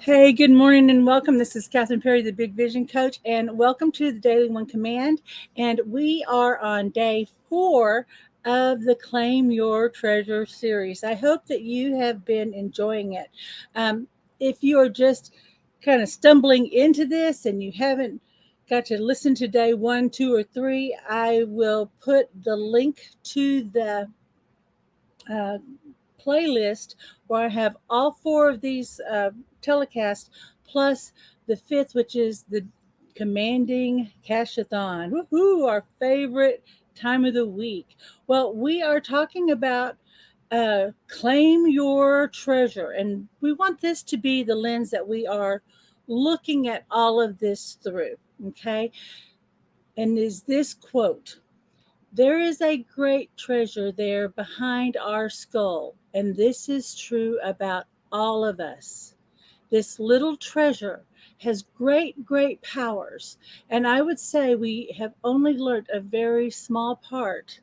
Hey, good morning and welcome. This is Catherine Perry, the Big Vision Coach, and welcome to the Daily One Command. And we are on day 4 of the Claim Your Treasure series. I hope that you have been enjoying it. If you are just kind of stumbling into this and you haven't got to listen to day 1, 2, or 3, I will put the link to the uh, playlist where I have all 4 of these telecasts plus the 5th, which is the Commanding Cashathon. Woohoo, our favorite time of the week. Well, we are talking about claim your treasure, and we want this to be the lens that we are looking at all of this through. Okay. And is this quote: there is a great treasure there behind our skull, and this is true about all of us. This little treasure has great, great powers, and I would say we have only learned a very small part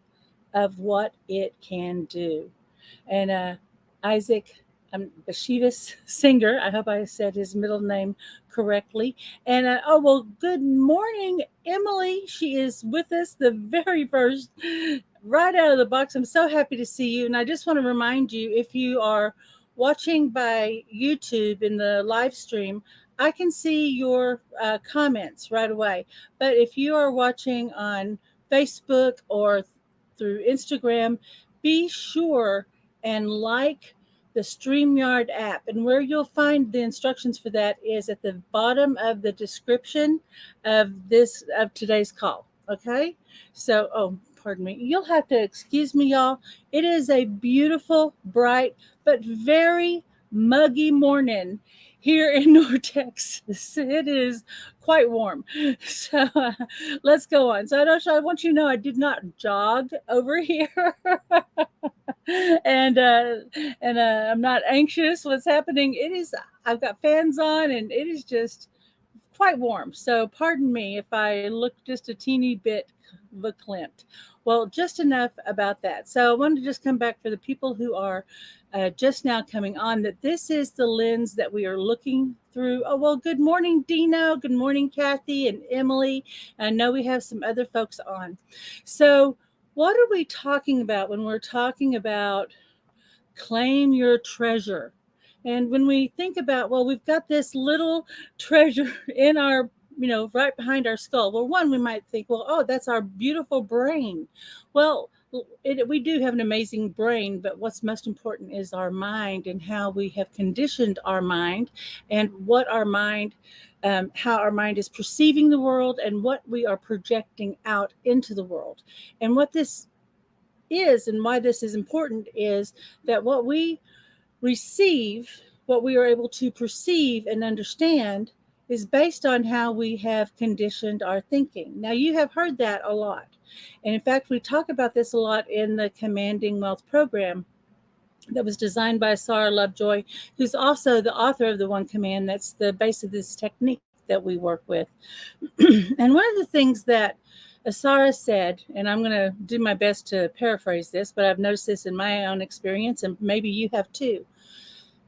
of what it can do. And Isaac Bashevis Singer, I hope I said his middle name correctly. And oh, well, good morning, Emily. She is with us the very first, right out of the box. I'm so happy to see you. And I just want to remind you, if you are watching by YouTube in the live stream, I can see your comments right away. But if you are watching on Facebook or through Instagram, be sure and like the StreamYard app. And where you'll find the instructions for that is at the bottom of the description of today's call. Okay? So, oh, pardon me. You'll have to excuse me, y'all. It is a beautiful, bright, but very muggy morning here in North Texas. It is quite warm. So let's go on. So I want you to know I did not jog over here. and uh, I'm not anxious. What's happening? I've got fans on, and it is just quite warm. So pardon me if I look just a teeny bit verklempt. Well, just enough about that. So I wanted to just come back for the people who are just now coming on, that this is the lens that we are looking through. Oh, well, good morning, Dino. Good morning, Kathy and Emily. I know we have some other folks on. So what are we talking about when we're talking about claim your treasure? And when we think about, well, we've got this little treasure in our, right behind our skull. Well, one, we might think, well, oh, that's our beautiful brain. Well, we do have an amazing brain, but what's most important is our mind and how we have conditioned our mind, and what our mind, how our mind is perceiving the world, and what we are projecting out into the world. And what this is, and why this is important, is that what we receive, what we are able to perceive and understand, is based on how we have conditioned our thinking. Now, you have heard that a lot. And in fact, we talk about this a lot in the Commanding Wealth program that was designed by Sarah Lovejoy, who's also the author of the One Command. That's the base of this technique that we work with. And one of the things that Sarah said, and I'm going to do my best to paraphrase this, but I've noticed this in my own experience, and maybe you have too,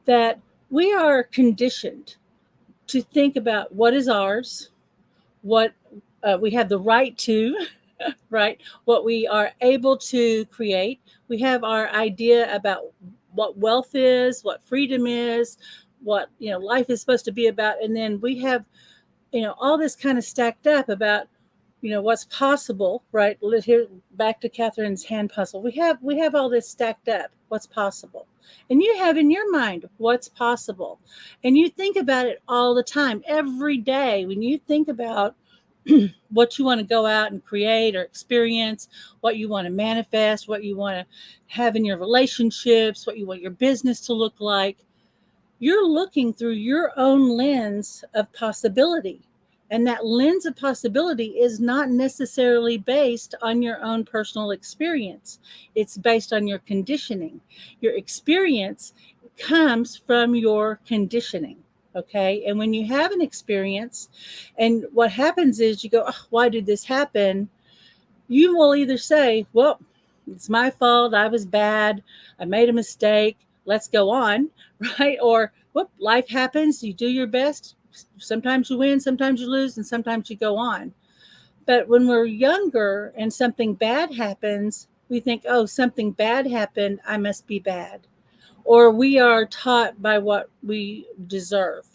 that we are conditioned to think about what is ours, what we have the right to, right? What we are able to create. We have our idea about what wealth is, what freedom is, what life is supposed to be about, and then we have all this kind of stacked up about what's possible, right? Here, back to Catherine's hand puzzle. We have all this stacked up, what's possible. And you have in your mind what's possible. And you think about it all the time, every day. When you think about what you want to go out and create or experience, what you want to manifest, what you want to have in your relationships, what you want your business to look like, you're looking through your own lens of possibility. And that lens of possibility is not necessarily based on your own personal experience. It's based on your conditioning. Your experience comes from your conditioning. Okay. And when you have an experience, and what happens is you go, oh, why did this happen? You will either say, well, it's my fault. I was bad. I made a mistake. Let's go on. Right. Or, whoop, life happens. You do your best. Sometimes you win, sometimes you lose, and sometimes you go on. But when we're younger and something bad happens, we think, oh, something bad happened. I must be bad. Or we are taught by what we deserve.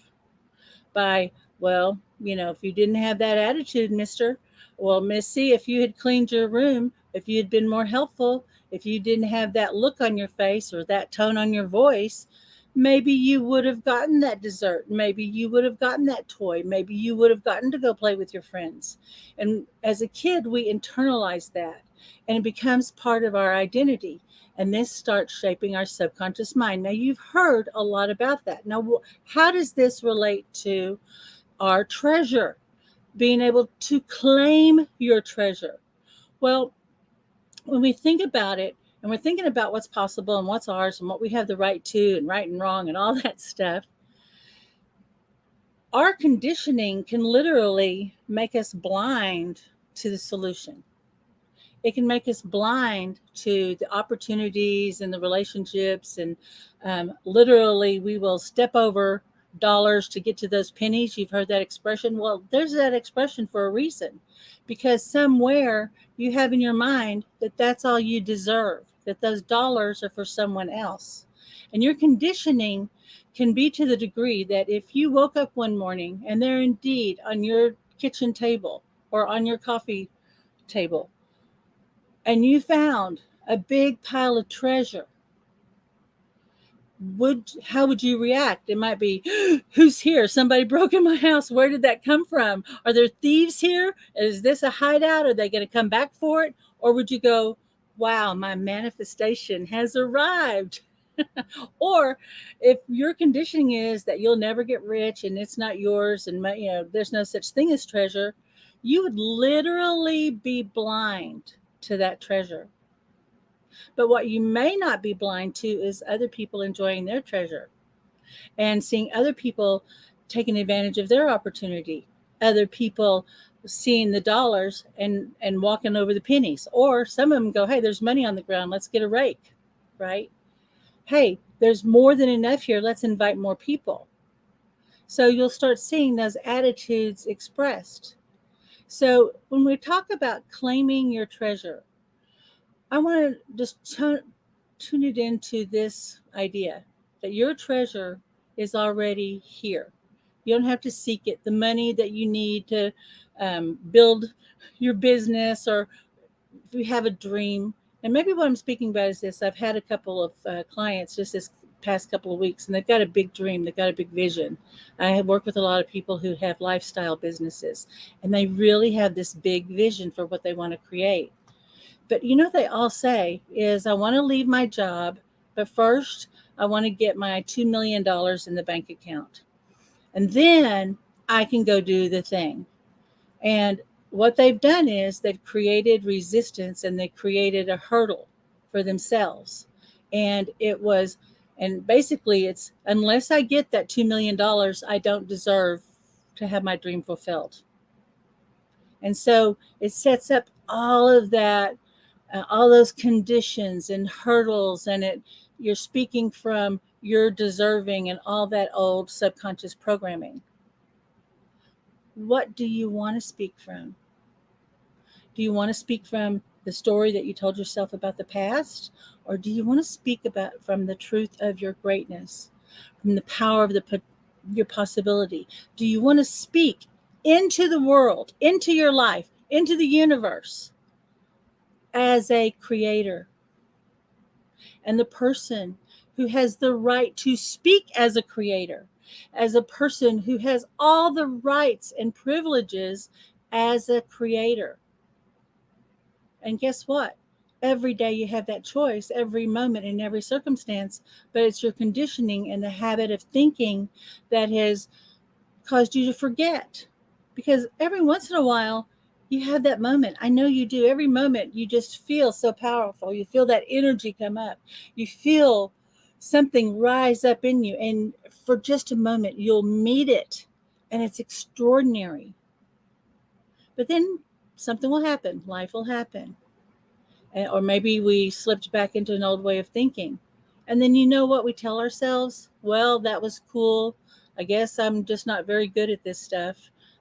By, well, if you didn't have that attitude, mister, well, Missy, if you had cleaned your room, if you had been more helpful, if you didn't have that look on your face or that tone on your voice, maybe you would have gotten that dessert. Maybe you would have gotten that toy. Maybe you would have gotten to go play with your friends. And as a kid, we internalize that and it becomes part of our identity. And this starts shaping our subconscious mind. Now, you've heard a lot about that. Now, how does this relate to our treasure? Being able to claim your treasure. Well, when we think about it and we're thinking about what's possible and what's ours and what we have the right to and right and wrong and all that stuff, our conditioning can literally make us blind to the solution. It can make us blind to the opportunities and the relationships. And literally, we will step over dollars to get to those pennies. You've heard that expression. Well, there's that expression for a reason, because somewhere you have in your mind that that's all you deserve, that those dollars are for someone else. And your conditioning can be to the degree that if you woke up one morning and they're indeed on your kitchen table or on your coffee table, and you found a big pile of treasure, how would you react? It might be, who's here? Somebody broke in my house. Where did that come from? Are there thieves here? Is this a hideout? Are they going to come back for it? Or would you go, wow, my manifestation has arrived? Or if your conditioning is that you'll never get rich and it's not yours and there's no such thing as treasure, you would literally be blind to that treasure. But what you may not be blind to is other people enjoying their treasure and seeing other people taking advantage of their opportunity, other people seeing the dollars and walking over the pennies. Or some of them go, hey, there's money on the ground. Let's get a rake, right? Hey, there's more than enough here. Let's invite more people. So you'll start seeing those attitudes expressed. So when we talk about claiming your treasure, I want to just tune it into this idea that your treasure is already here. You don't have to seek it. The money that you need to build your business, or if you have a dream. And maybe what I'm speaking about is this. I've had a couple of clients just this past couple of weeks, and they've got a big dream. They've got a big vision. I have worked with a lot of people who have lifestyle businesses, and they really have this big vision for what they want to create. But what they all say is, I want to leave my job, but first I want to get my $2 million in the bank account. And then I can go do the thing. And what they've done is they've created resistance and they created a hurdle for themselves. And basically it's, unless I get that $2 million, I don't deserve to have my dream fulfilled. And so it sets up all of that, all those conditions and hurdles, and you're speaking from your deserving and all that old subconscious programming. What do you want to speak from? Do you want to speak from the story that you told yourself about the past? Or do you want to speak about from the truth of your greatness, from the power of your possibility? Do you want to speak into the world, into your life, into the universe as a creator? And the person who has the right to speak as a creator, as a person who has all the rights and privileges as a creator. And guess what? Every day you have that choice, every moment in every circumstance, but it's your conditioning and the habit of thinking that has caused you to forget. Because every once in a while, you have that moment. I know you do. Every moment you just feel so powerful. You feel that energy come up. You feel something rise up in you. And for just a moment, you'll meet it. And it's extraordinary. But then something will happen. Life will happen. Or maybe we slipped back into an old way of thinking. And then you know what we tell ourselves? Well, that was cool. I guess I'm just not very good at this stuff.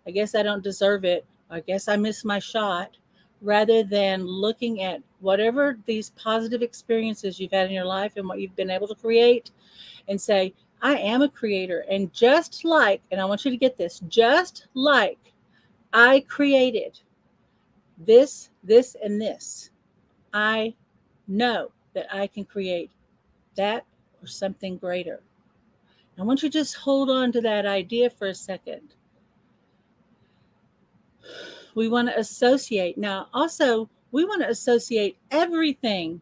I guess I don't deserve it. I guess I missed my shot. Rather than looking at whatever these positive experiences you've had in your life and what you've been able to create and say, I am a creator. And just like, and I want you to get this, just like I created this, and this, I know that I can create that or something greater. I want you to just hold on to that idea for a second. We want to associate. Now, also, we want to associate everything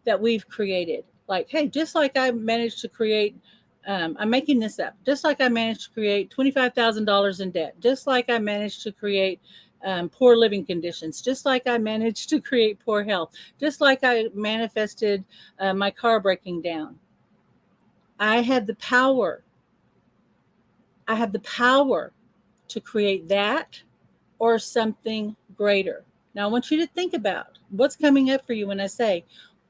that we've created. Like, hey, just like I managed to create, I'm making this up, just like I managed to create $25,000 in debt, just like I managed to create poor living conditions, just like I managed to create poor health, just like I manifested my car breaking down. I have the power. I have the power to create that or something greater. Now, I want you to think about what's coming up for you when I say,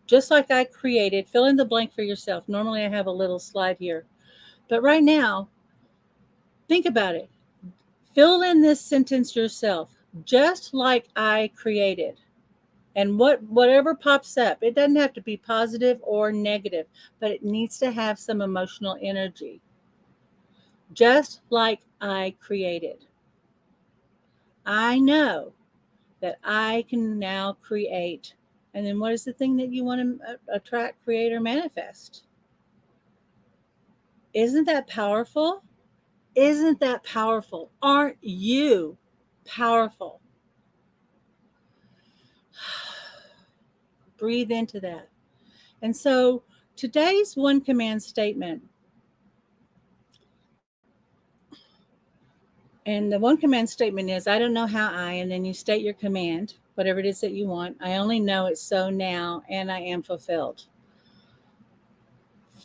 just like I created, fill in the blank for yourself. Normally, I have a little slide here. But right now, think about it. Fill in this sentence yourself, just like I created. And whatever pops up, it doesn't have to be positive or negative, but it needs to have some emotional energy. Just like I created. I know that I can now create. And then what is the thing that you want to attract, create, or manifest? Isn't that powerful? Isn't that powerful? Aren't you powerful? Breathe into that. And so today's one command statement, and the one command statement is, I don't know how and then you state your command, whatever it is that you want. I only know it's so now, and I am fulfilled.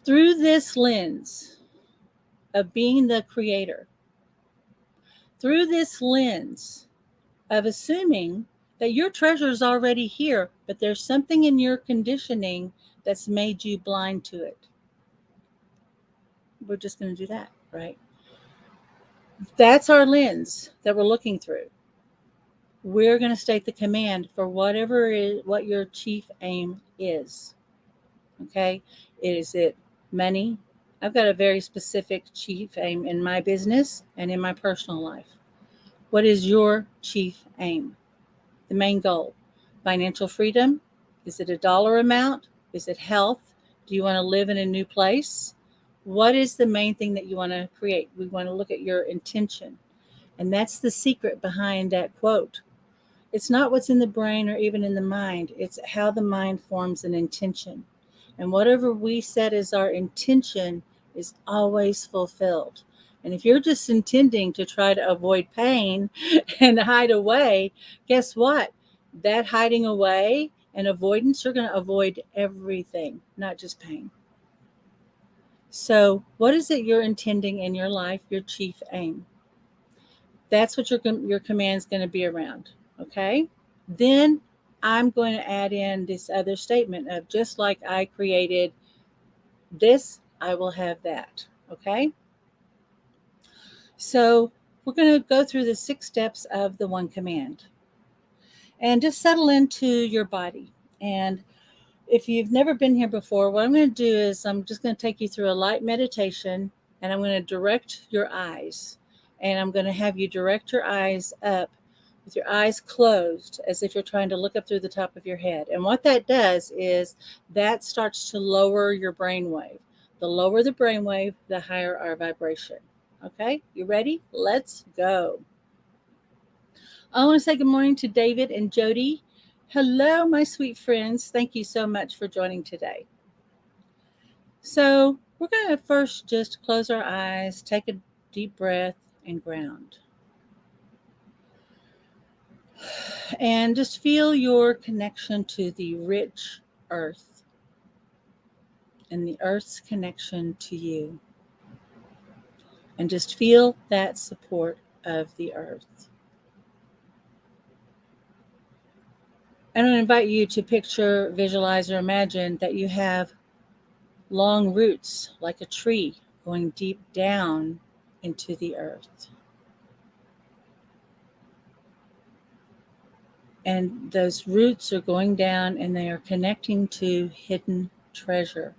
Through this lens of being the creator, through this lens of assuming that your treasure is already here, but there's something in your conditioning that's made you blind to it. We're just going to do that, right? That's our lens that we're looking through. We're going to state the command for whatever is what your chief aim is. Okay? Is it money? I've got a very specific chief aim in my business and in my personal life. What is your chief aim? The main goal? Financial freedom? Is it a dollar amount? Is it health? Do you want to live in a new place? What is the main thing that you want to create? We want to look at your intention. And that's the secret behind that quote. It's not what's in the brain or even in the mind. It's how the mind forms an intention. And whatever we set as our intention is always fulfilled. And if you're just intending to try to avoid pain and hide away, guess what? That hiding away and avoidance, you're going to avoid everything, not just pain. So, what is it you're intending in your life, your chief aim? That's what your command is going to be around. Okay? Then I'm going to add in this other statement of, just like I created this, I will have that. Okay? So we're going to go through the 6 steps of the one command and just settle into your body. And if you've never been here before, what I'm going to do is I'm just going to take you through a light meditation, and I'm going to direct your eyes. And I'm going to have you direct your eyes up with your eyes closed, as if you're trying to look up through the top of your head. And what that does is that starts to lower your brainwave. The lower the brainwave, the higher our vibration. Okay, you ready? Let's go. I want to say good morning to David and Jody. Hello, my sweet friends. Thank you so much for joining today. So we're going to first just close our eyes, take a deep breath, and ground. And just feel your connection to the rich earth and the earth's connection to you. And just feel that support of the earth. I'm going to invite you to picture, visualize, or imagine that you have long roots like a tree going deep down into the earth. And those roots are going down and they are connecting to hidden treasure.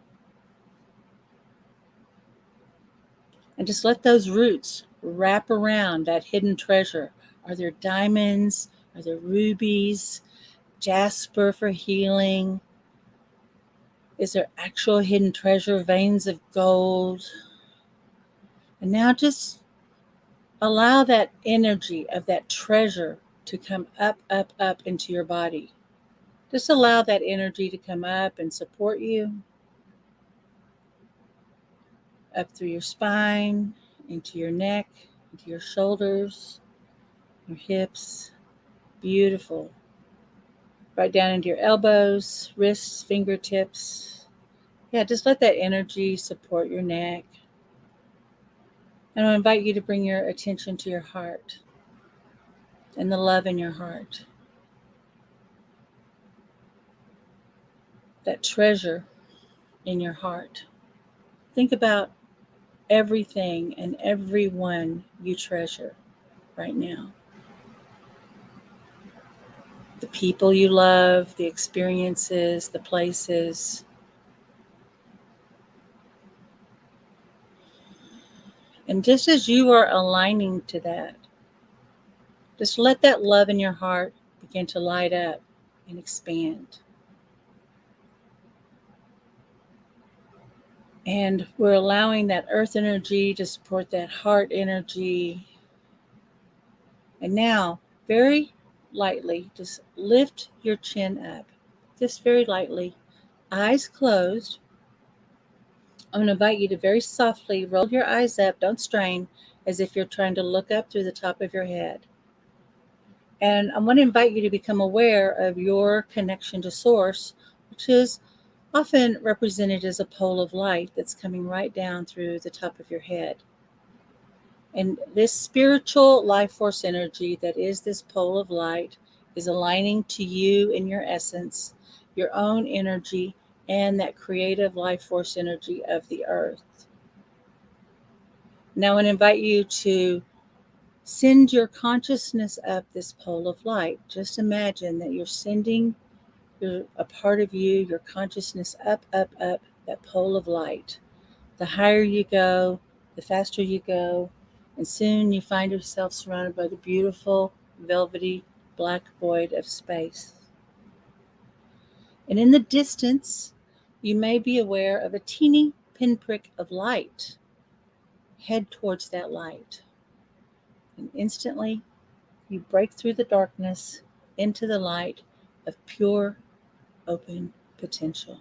And just let those roots wrap around that hidden treasure. Are there diamonds? Are there rubies? Jasper for healing? Is there actual hidden treasure, veins of gold? And now just allow that energy of that treasure to come up, up, up into your body. Just allow that energy to come up and support you, up through your spine, into your neck, into your shoulders, your hips. Beautiful. Right down into your elbows, wrists, fingertips. Yeah, just let that energy support your neck. And I invite you to bring your attention to your heart and the love in your heart. That treasure in your heart. Think about everything and everyone you treasure right now. The people you love, the experiences, the places. And just as you are aligning to that, just let that love in your heart begin to light up and expand. And we're allowing that earth energy to support that heart energy. And now, very lightly, just lift your chin up. Just very lightly, eyes closed. I'm going to invite you to very softly roll your eyes up, don't strain, as if you're trying to look up through the top of your head. And I want to invite you to become aware of your connection to Source, which is often represented as a pole of light that's coming right down through the top of your head. And this spiritual life force energy that is this pole of light is aligning to you in your essence, your own energy, and that creative life force energy of the earth. Now I want to invite you to send your consciousness up this pole of light. Just imagine that you're sending a part of you, your consciousness up, up, up that pole of light. The higher you go, the faster you go, and soon you find yourself surrounded by the beautiful, velvety, black void of space. And in the distance, you may be aware of a teeny pinprick of light. Head towards that light. And instantly, you break through the darkness into the light of pure, open potential.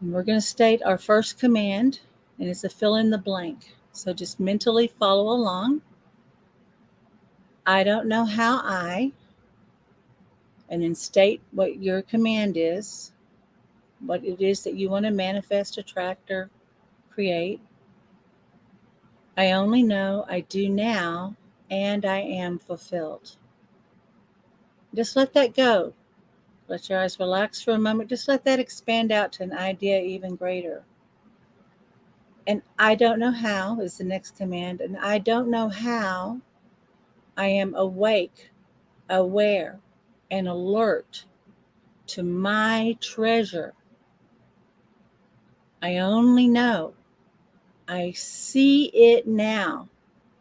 And we're going to state our first command, and it's a fill in the blank. So just mentally follow along. I don't know how and then state what your command is, what it is that you want to manifest, attract, or create. I only know I do now, and I am fulfilled. Just let that go. Let your eyes relax for a moment. Just let that expand out to an idea even greater. And I don't know how is the next command. And I don't know how I am awake, aware, and alert to my treasure. I only know I see it now.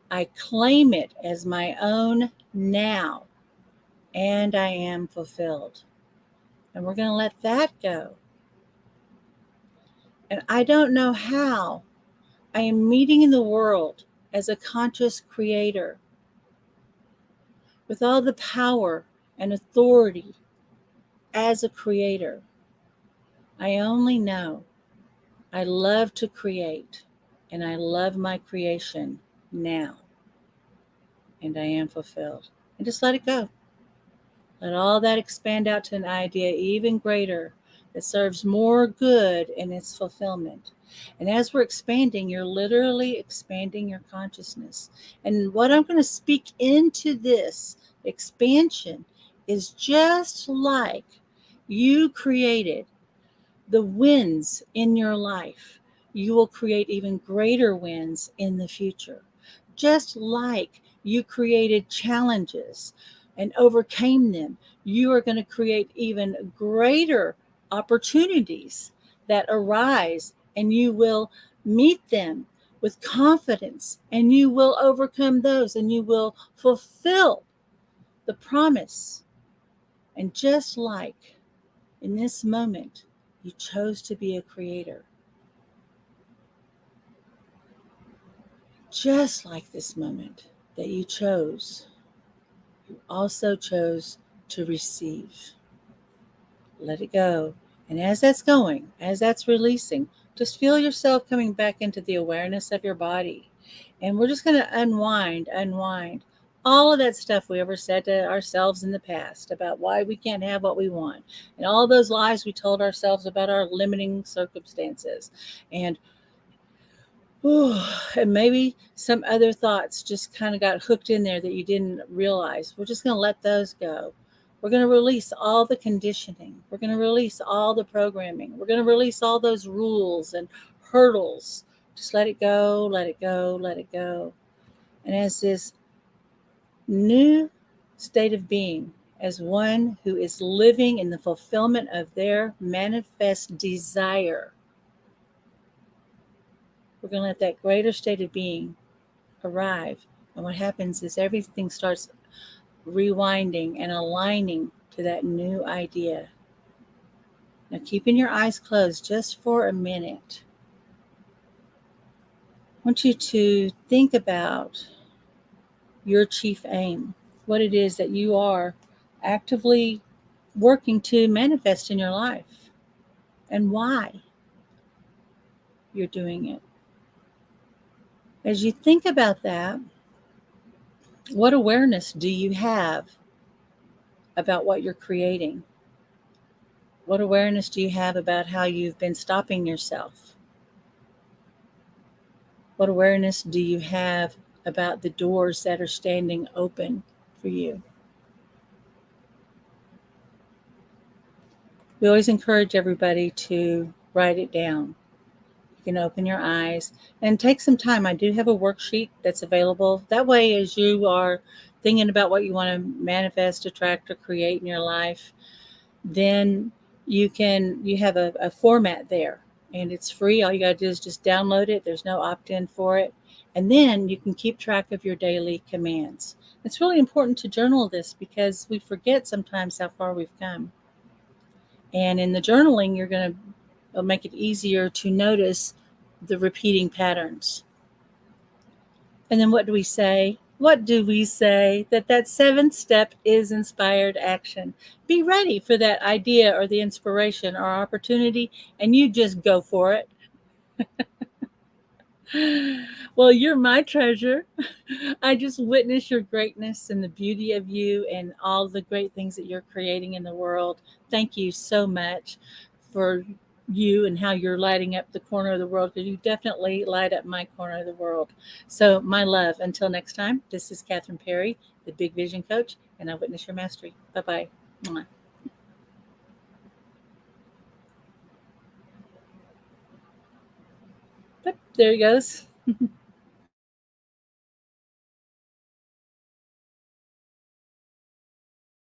I claim it as my own now, and I am fulfilled. And we're going to let that go. And I don't know how I am meeting in the world as a conscious creator with all the power and authority as a creator. I only know I love to create, and I love my creation now, and I am fulfilled. And just let it go. Let all that expand out to an idea even greater that serves more good in its fulfillment. And as we're expanding, you're literally expanding your consciousness. And what I'm going to speak into this expansion is just like you created the wins in your life, you will create even greater wins in the future. Just like you created challenges and overcame them, you are going to create even greater opportunities that arise, and you will meet them with confidence, and you will overcome those, and you will fulfill the promise. And just like in this moment, you chose to be a creator. Just like this moment that you chose, you also chose to receive. Let it go. And as that's going, as that's releasing, just feel yourself coming back into the awareness of your body. And we're just going to unwind all of that stuff we ever said to ourselves in the past about why we can't have what we want, and all those lies we told ourselves about our limiting circumstances. And ooh, and maybe some other thoughts just kind of got hooked in there that you didn't realize. We're just going to let those go. We're going to release all the conditioning. We're going to release all the programming. We're going to release all those rules and hurdles. Just let it go, let it go, let it go. And as this new state of being, as one who is living in the fulfillment of their manifest desire, we're going to let that greater state of being arrive. And what happens is everything starts rewinding and aligning to that new idea. Now, keeping your eyes closed just for a minute, I want you to think about your chief aim, what it is that you are actively working to manifest in your life, and why you're doing it. As you think about that, what awareness do you have about what you're creating? What awareness do you have about how you've been stopping yourself? What awareness do you have about the doors that are standing open for you? We always encourage everybody to write it down. You can open your eyes and take some time. I do have a worksheet that's available. That way, as you are thinking about what you want to manifest, attract, or create in your life, then you have a format there, and it's free. All you got to do is just download it. There's no opt-in for it. And then you can keep track of your daily commands. It's really important to journal this because we forget sometimes how far we've come. And in the journaling, it'll make it easier to notice the repeating patterns. And then what do we say? What do we say? That seventh step is inspired action. Be ready for that idea or the inspiration or opportunity, and you just go for it. Well, you're my treasure. I just witnessed your greatness and the beauty of you and all the great things that you're creating in the world. Thank you so much for you and how you're lighting up the corner of the world, because you definitely light up my corner of the world. So, my love, until next time, this is Catherine Perry, the Big Vision Coach, and I witness your mastery. Bye bye. There he goes.